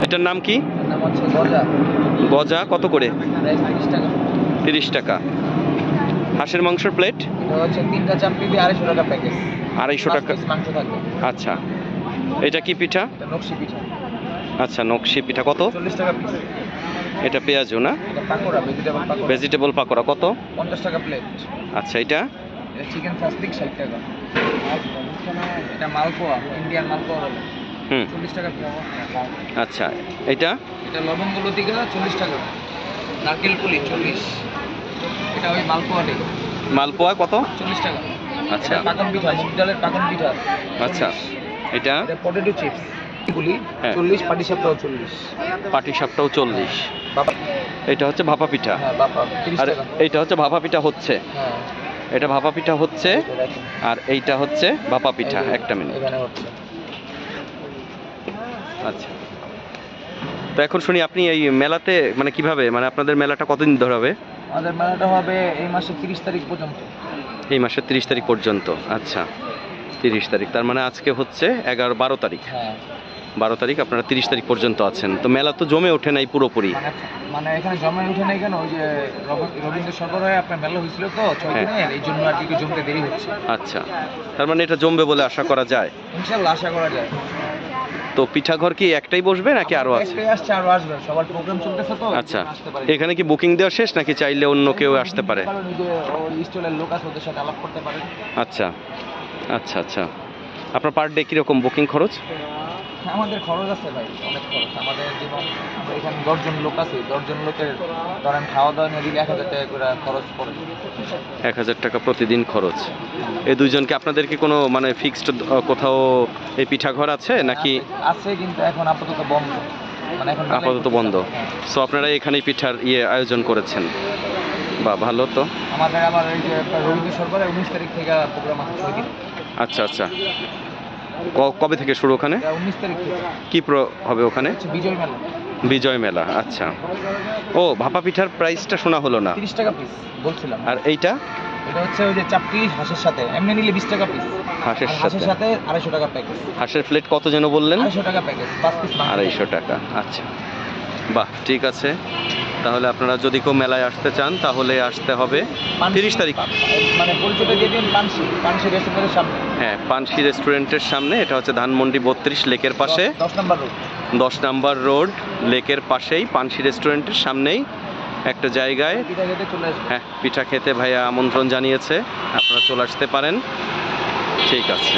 এটার নাম কি? গজা কত করে? 30 টাকা। হাঁসের মাংসের প্লেট? আড়াইশো টাকা। আচ্ছা, এটা কি পিঠা? আচ্ছা, নকশি পিঠা কত? 40 টাকা পিস। এটা পেঁয়াজু না? ভেজিটেবল পাকোড়া কত? 50 টাকা প্লেট। আচ্ছা, এটা চিকেন ফাস্টিক 60 টাকা। এটা মালপোয়া, ইন্ডিয়ান মালপোয়া বলে। 40 টাকা পিস। আচ্ছা, এটা লবঙ্গ লতিকা 40 টাকা। নারকেল পুলি 40। এটা ওই মালপোয়াটাই। মালপোয়া কত? 40 টাকা। আচ্ছা, পাকন পিঠা, মুগ ডালের পাকন পিঠা। আচ্ছা, এটা পটেটো চিপস পুলি 40, পাটিসাপটাও 40। পাটিসাপটাও 40। এটা হচ্ছে ভাপা পিঠা। হ্যাঁ, ভাপা 30 আর টাকা। এইটা হচ্ছে ভাপা পিঠা হচ্ছে। হ্যাঁ, এটা ভাপা পিঠা হচ্ছে, আর এইটা হচ্ছে ভাপা পিঠা। একটা মিনিট। এখানে হচ্ছে। আচ্ছা, তো এখন শুনি আপনি এই মেলাতে মানে কিভাবে, মানে আপনাদের মেলাটা কতদিন ধরে হবে? আমাদের মেলাটা হবে এই মাসের 30 তারিখ পর্যন্ত। এই মাসের 30 তারিখ পর্যন্ত। আচ্ছা, 30 তারিখ, তার মানে আজকে হচ্ছে 12 তারিখ। হ্যাঁ, 12 তারিখ, আপনারা 30 তারিখ পর্যন্ত আছেন। তো মেলা তো জমে ওঠে নাই পুরোপুরি। মানে এখানে জমে উঠে নাই কেন? ওই যে রবীন্দ্র সরবরাহে আপনার মেলা হয়েছিল তো 6 দিনের, এই জন্য আর কি একটু জমতে দেরি হচ্ছে। আচ্ছা, তার মানে এটা জমবে বলে আশা করা যায়। ইনশাআল্লাহ আশা করা যায়। তো পিঠাঘর কি একটাই বসবে নাকি আরো আছে? একটাই আসছে, আরো আসবে। সবার প্রোগ্রাম চলতেছে তো। আচ্ছা, এখানে কি বুকিং দেওয়া শেষ নাকি চাইলে অন্য কেউ আসতে পারে? স্টলের লোক আছে, ওদের সাথে আলাপ করতে পারে। আচ্ছা আচ্ছা আচ্ছা, আপনার পার ডে কিরকম বুকিং খরচ? আমাদের খরচ আছে ভাই, অনেক খরচ। আমাদের যেমন আমরা এখানে 10 জন লোক আছে, 10 জন লোকের ধরেন খাওয়া দাওয়া নিয়ে দিলে 1000 টাকা করে খরচ পড়ে। 1000 টাকা প্রতিদিন খরচ। এই দুইজনকে আপনাদেরকে কোনো মানে ফিক্সড কোথাও এই পিঠাঘর আছে নাকি? আছে, কিন্তু এখন আপাতত বন্ধ। মানে এখন আপাতত বন্ধ। সো আপনারা এখানেই পিঠার আয়োজন করেছেন। বা ভালো তো। আমাদের আবার এই যে রবীন্দ্র সরবরাহে 19 তারিখ থেকে প্রোগ্রাম আছে 6 দিন। আচ্ছা আচ্ছা, কবে থেকে শুরু ওখানে? 19 তারিখ থেকে। কি হবে ওখানে? বিজয় মেলা। বিজয় মেলা। আচ্ছা, ও ভাপা পিঠার প্রাইসটা শোনা হলো না। 30 টাকা পিস বলছিলাম। আর এইটা? এটা হচ্ছে ওই যে চাপটি হাঁসের সাথে, এমনি নিলে 20 টাকা পিস। হাঁসের সাথে 250 টাকা প্যাকেজ। হাঁসের প্লেট কত যেন বললেন? 250 টাকা প্যাকেজ, 5 পিস। 250 টাকা। আচ্ছা, বাহ, ঠিক আছে। তাহলে আপনারা যদি কেউ মেলায় আসতে চান তাহলে আসতে হবে 30 তারিখ। মানে পরিচয়টা দিয়ে দিন, পানসি রেস্টুরেন্টের সামনে। হ্যাঁ, পানসি রেস্টুরেন্টের সামনে। এটা হচ্ছে ধানমন্ডি 32 লেকের পাশে, 10 নম্বর রোড। 10 নাম্বার রোড, লেকের পাশেই পানসি রেস্টুরেন্টের সামনেই একটা জায়গায়। পিঠা খেতে চলে আসবে। হ্যাঁ, পিঠা খেতে ভাইয়া আমন্ত্রণ জানিয়েছে, আপনারা চলে আসতে পারেন। ঠিক আছে।